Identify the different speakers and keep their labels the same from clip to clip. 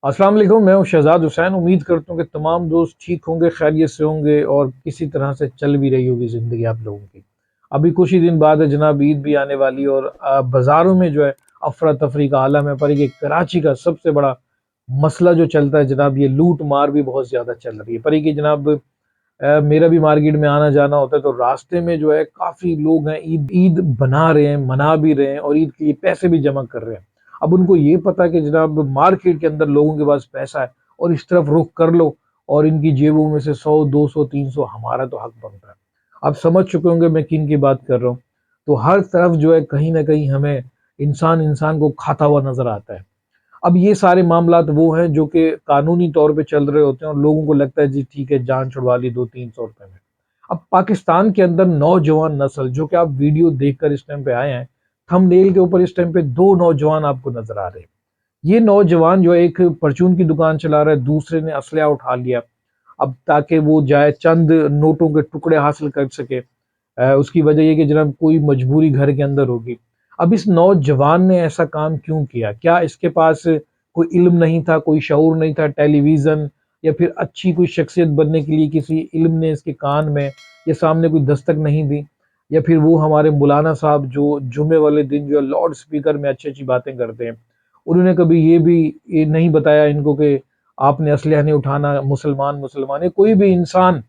Speaker 1: अस्सलाम वालेकुम। मैं हूं शहजाद हुसैन। उम्मीद करता हूं कि तमाम दोस्त ठीक होंगे, खैरियत से होंगे और किसी तरह से चल भी रही होगी ज़िंदगी आप लोगों की। अभी कुछ ही दिन बाद है जनाब ईद भी आने वाली है और बाज़ारों में जो है अफरा तफरी का आलम है। पर ये कराची का सबसे बड़ा मसला जो चलता है जनाब, ये लूट मार भी बहुत ज़्यादा चल रही है। पर ये जनाब मेरा भी मार्केट में आना जाना होता है तो रास्ते में जो है काफ़ी लोग हैं ईद ईद बना रहे हैं, मना भी रहे हैं और ईद के लिए पैसे भी जमा कर रहे हैं। अब उनको ये पता है कि जनाब मार्केट के अंदर लोगों के पास पैसा है और इस तरफ रुख कर लो और इनकी जेबों में से 100 200 300 हमारा तो हक बनता है। आप समझ चुके होंगे मैं किन की बात कर रहा हूँ। तो हर तरफ जो है कहीं ना कहीं हमें इंसान इंसान को खाता हुआ नजर आता है। अब ये सारे मामलात वो हैं जो कि कानूनी तौर पे चल रहे होते हैं और लोगों को लगता है जी ठीक है, जान छुड़वा ली 200-300 रुपए में। अब पाकिस्तान के अंदर नौजवान नस्ल जो कि आप वीडियो देखकर इस टाइम पे आए हैं, थंबनेल के ऊपर इस टाइम पे दो नौजवान आपको नजर आ रहे हैं। ये नौजवान जो है एक परचून की दुकान चला रहा है, दूसरे ने असलहा उठा लिया अब ताकि वो जाए चंद नोटों के टुकड़े हासिल कर सके। उसकी वजह ये कि जनाब कोई मजबूरी घर के अंदर होगी। अब इस नौजवान ने ऐसा काम क्यों किया? क्या इसके पास कोई इल्म नहीं था, कोई शऊर नहीं था, टेलीविज़न या फिर अच्छी कोई शख्सियत बनने के लिए किसी इल्म ने इसके कान में या सामने कोई दस्तक नहीं दी? या फिर वो हमारे मौलाना साहब जो जुम्मे वाले दिन जो है लाउड स्पीकर में अच्छी-अच्छी बातें करते हैं, उन्होंने कभी ये नहीं बताया इनको कि आपने असलहा नहीं उठाना, मुसलमान मुसलमान या कोई भी इंसान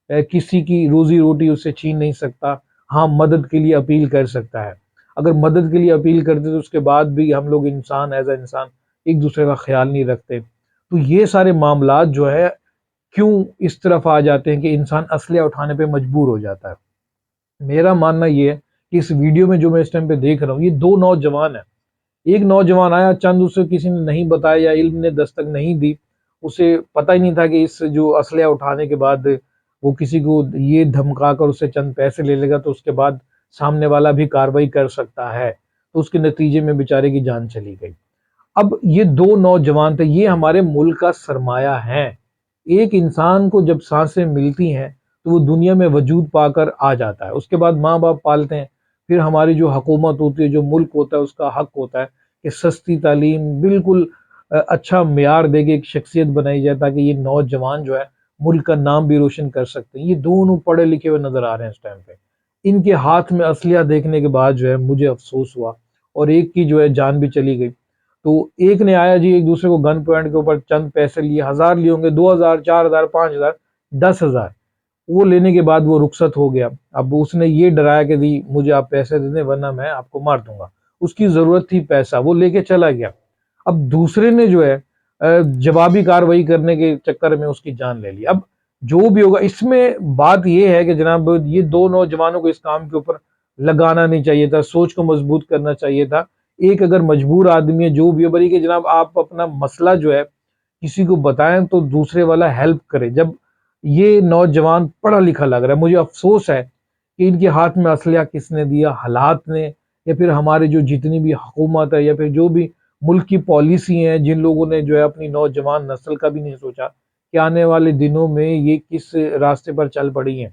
Speaker 1: किसी की रोजी-रोटी उससे छीन नहीं सकता। हाँ, मदद के लिए अपील कर सकता है। अगर मदद के लिए अपील करते तो उसके बाद भी हम लोग इंसान एज़ अ इंसान एक-दूसरे का ख़्याल नहीं रखते। तो ये सारे मामलात जो है क्यों इस तरफ आ जाते हैं कि इंसान असलहा उठाने पे मजबूर हो जाता है। मेरा मानना ये है कि इस वीडियो में जो मैं इस टाइम पे देख रहा हूँ, ये 2 नौजवान हैं। एक नौजवान आया, चंद उसे किसी ने नहीं बताया या इल्म ने दस्तक नहीं दी, उसे पता ही नहीं था कि इस जो असलहा उठाने के बाद वो किसी को ये धमका कर उससे चंद पैसे ले लेगा तो उसके बाद सामने वाला भी कार्रवाई कर सकता है। तो उसके नतीजे में बेचारे की जान चली गई। अब ये 2 नौजवान थे, ये हमारे मुल्क का सरमाया है। एक इंसान को जब सांसें मिलती हैं, तो वो दुनिया में वजूद पाकर आ जाता है। उसके बाद माँ-बाप पालते हैं, फिर हमारी जो हुकूमत होती है, जो मुल्क होता है, उसका हक होता है कि सस्ती तालीम बिल्कुल अच्छा मेयार देके एक शख्सियत बनाई जाए ताकि ये नौजवान जो है, मुल्क का नाम भी रोशन कर सकते हैं। ये दोनों पढ़े लिखे हुए नज़र आ रहे हैं इस टाइम पे। इनके हाथ में असलहा देखने के बाद जो है मुझे अफ़सोस हुआ और एक की जो है जान भी चली गई। तो एक ने आया जी, एक दूसरे को गन पॉइंट के ऊपर चंद पैसे लिए, 1000 लिए होंगे, 2000 4000 5000 10,000। वो लेने के बाद वो रुखसत हो गया। अब उसने ये डराया कि जी मुझे आप पैसे दे दें वरना मैं आपको मार दूंगा। उसकी जरूरत थी पैसा, वो लेके चला गया। अब दूसरे ने जो है जवाबी कार्रवाई करने के चक्कर में उसकी जान ले ली। अब जो भी होगा इसमें बात ये है कि जनाब ये 2 नौजवानों को इस काम के ऊपर लगाना नहीं चाहिए था, सोच को मजबूत करना चाहिए था। एक अगर मजबूर आदमी है जो भी हो, बल्कि जनाब आप अपना मसला जो है किसी को बताएं तो दूसरे वाला हेल्प करे। जब ये नौजवान पढ़ा लिखा लग रहा है, मुझे अफसोस है कि इनके हाथ में असलहा किसने दिया, हालात ने या फिर हमारे जो जितनी भी हुकूमत है या फिर जो भी मुल्क की पॉलिसी हैं, जिन लोगों ने जो है अपनी नौजवान नस्ल का भी नहीं सोचा कि आने वाले दिनों में ये किस रास्ते पर चल पड़ी हैं।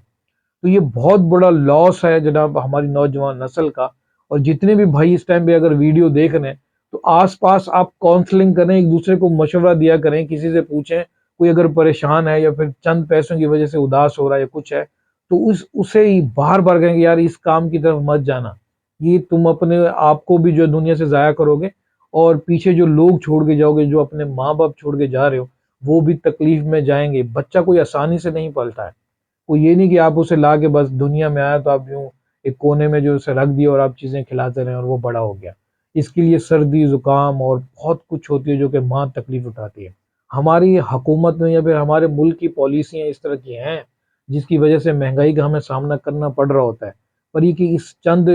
Speaker 1: तो ये बहुत बड़ा लॉस है जनाब हमारी नौजवान नस्ल का। और जितने भी भाई इस टाइम पे अगर वीडियो देख रहे हैं तो आस-पास आप काउंसलिंग करें, एक दूसरे को मशवरा दिया करें, किसी से पूछें, कोई अगर परेशान है या फिर चंद पैसों की वजह से उदास हो रहा है या कुछ है, तो उसे ही बार-बार कहें कि यार इस काम की तरफ मत जाना। ये तुम अपने आप को भी जो है दुनिया से ज़ाया करोगे और पीछे जो लोग छोड़ के जाओगे, जो अपने माँ-बाप छोड़ के जा रहे हो, वो भी तकलीफ में जाएँगे। बच्चा कोई आसानी से नहीं पलता है। वो ये नहीं कि आप उसे ला के बस दुनिया में आया तो आप यूँ एक कोने में जो उसे रख दिया और आप चीज़ें खिलाते रहें और वो बड़ा हो गया। इसके लिए सर्दी, ज़ुकाम और बहुत कुछ होती है जो कि माँ तकलीफ़ उठाती है। हमारी हुकूमत ने या फिर हमारे मुल्क की पॉलिसियाँ इस तरह की हैं, जिसकी वजह से महँगाई का हमें सामना करना पड़ रहा होता है। पर ये कि इस चंद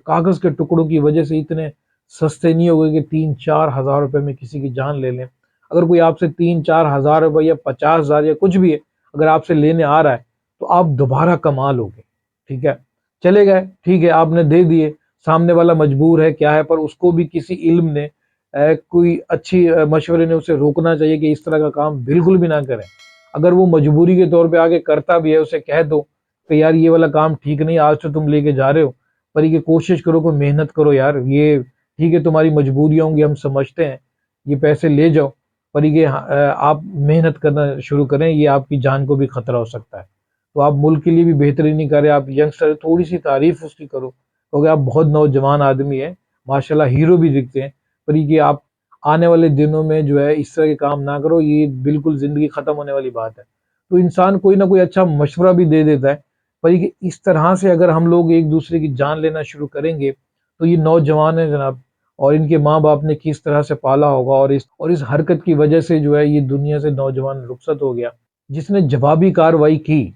Speaker 1: कागज़ के टुकड़ों की वजह से इतने सस्ते नहीं हो गए कि 3-4 हज़ार रुपए में किसी की जान ले लें। अगर कोई आपसे 3-4 हज़ार रुपए या 50,000 या कुछ भी है, अगर आपसे लेने आ रहा है तो आप दोबारा कमा लोगे। ठीक है? चले गए, ठीक है, आपने दे दिए, सामने वाला मजबूर है, क्या है, पर उसको भी किसी इल्म ने कोई अच्छी मशवरे ने उसे रोकना चाहिए कि इस तरह का काम बिल्कुल भी ना करें। अगर वो मजबूरी के तौर पे आके करता भी है, उसे कह दो कि यार ये वाला काम ठीक नहीं, आज तो तुम लेके जा रहे हो, पर ये कोशिश करो, कोई मेहनत करो यार, ये ठीक है तुम्हारी मजबूरियाँ होंगी हम समझते हैं, ये पैसे ले जाओ, پر یہ آپ محنت کرنا شروع کریں، یہ آپ کی جان کو بھی خطرہ ہو سکتا ہے۔ تو آپ ملک کے لیے بھی بہتری نہیں کر رہے، آپ ینگسٹر تھوڑی سی تعریف اس کی کرو، کیونکہ آپ بہت نوجوان آدمی ہیں، ماشاءاللہ ہیرو بھی دکھتے ہیں، پر یہ کہ آپ آنے والے دنوں میں جو ہے اس طرح کے کام نہ کرو، یہ بالکل زندگی ختم ہونے والی بات ہے۔ تو انسان کوئی نہ کوئی اچھا مشورہ بھی دے دیتا ہے، پر یہ کہ اس طرح سے اگر ہم لوگ ایک دوسرے کی جان لینا شروع کریں گے تو یہ نوجوان ہیں جناب، اور ان کے ماں باپ نے کس طرح سے پالا ہوگا، اور اس حرکت کی وجہ سے جو ہے یہ دنیا سے نوجوان رخصت ہو گیا۔ جس نے جوابی کارروائی کی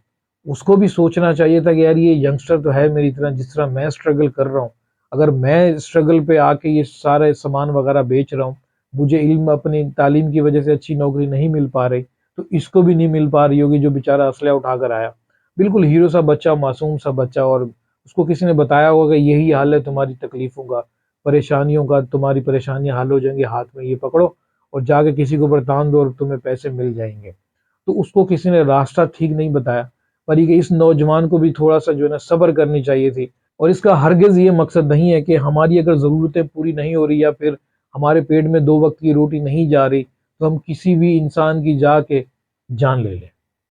Speaker 1: اس کو بھی سوچنا چاہیے تھا کہ یار یہ ینگسٹر تو ہے میری طرح، جس طرح میں اسٹرگل کر رہا ہوں، اگر میں اسٹرگل پہ آ کے یہ سارے سامان وغیرہ بیچ رہا ہوں، مجھے علم اپنی تعلیم کی وجہ سے اچھی نوکری نہیں مل پا رہی، تو اس کو بھی نہیں مل پا رہی ہوگی جو بیچارہ اسلحہ اٹھا کر آیا، بالکل ہیرو سا بچہ، معصوم سا بچہ، اور اس کو کسی نے بتایا ہوگا کہ یہی حل ہے تمہاری تکلیفوں کا، پریشانیوں کا، تمہاری پریشانیاں حل ہو جائیں گی، ہاتھ میں یہ پکڑو اور جا کے کسی کو برتان دو اور تمہیں پیسے مل جائیں گے۔ تو اس کو کسی نے راستہ ٹھیک نہیں بتایا، پر یہ کہ اس نوجوان کو بھی تھوڑا سا جو ہے نا صبر کرنی چاہیے تھی، اور اس کا ہرگز یہ مقصد نہیں ہے کہ ہماری اگر ضرورتیں پوری نہیں ہو رہی یا پھر ہمارے پیٹ میں 2 وقت کی روٹی نہیں جا رہی تو ہم کسی بھی انسان کی جا کے جان لے لیں۔